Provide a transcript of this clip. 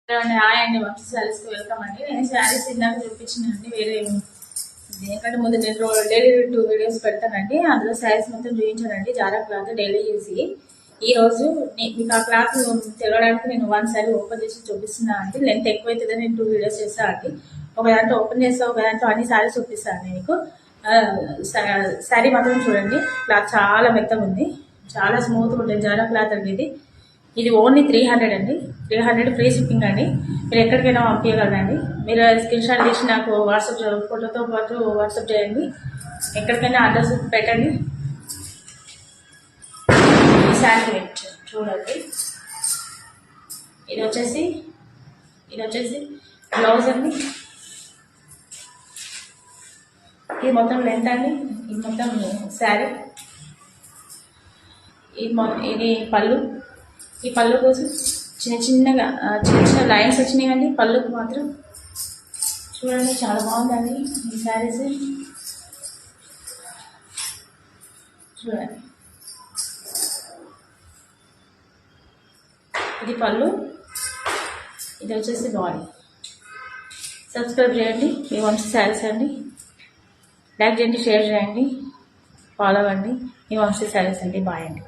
Hi అండి, వంశీ శారీస్కి welcome అండి. నేను శారీస్ ఇందాక చూపించినండి, వేరే ఎందుకంటే ముందు నేను డైలీ 2 వీడియోస్ పెడతానండి. అందులో శారీస్ మొత్తం చూపించానండి. జారా క్లాత్ డైలీ యూజ్. ఈ రోజు మీకు ఆ క్లాత్ తెలవడానికి నేను 1 శారీ ఓపెన్ చేసి చూపిస్తున్నాను అండి. లెంత్ ఎక్కువ అవుతుందని నేను 2 వీడియోస్ చేస్తాను అండి. ఒక దాంట్లో ఓపెన్ చేస్తే ఒక దాంట్లో అన్ని శారీస్ చూపిస్తాను మీకు. శారీ మాత్రం చూడండి, క్లాత్ చాలా మెత్తగా ఉంది, చాలా స్మూత్గా ఉంటుంది. జారా క్లాత్ అండి ఇది ఓన్లీ 300 అండి. 300 ఫ్రీ షిప్పింగ్ అండి. మీరు ఎక్కడికైనా పంపించగలరండి. మీరు స్క్రీన్ షాట్ తీసి నాకు వాట్సాప్ ఫోటోతో పాటు వాట్సాప్ చేయండి. ఎక్కడికైనా అడ్రస్ పెట్టండి. ఈ శారీ చూడండి, ఇది వచ్చేసి బ్లౌజ్ అండి. ఇది మొత్తం లెంత్ అండి. ఇది మొత్తం శారీ. ఇది పళ్ళు. ఈ పళ్ళు కోసం చిన్న లైన్స్ వచ్చినాయండి పళ్ళుకి మాత్రం. చూడండి, చాలా బాగుందండి ఈ శారీస్. చూడండి, ఇది పళ్ళు, ఇది వచ్చేసి బాడీ. సబ్స్క్రైబ్ చేయండి, మీ వంశీ శారీస్ అండి. లైక్ చేయండి, షేర్ చేయండి, ఫాలో అవ్వండి. మీ వంశీ శారీస్ అండి. బాయ్ అండి.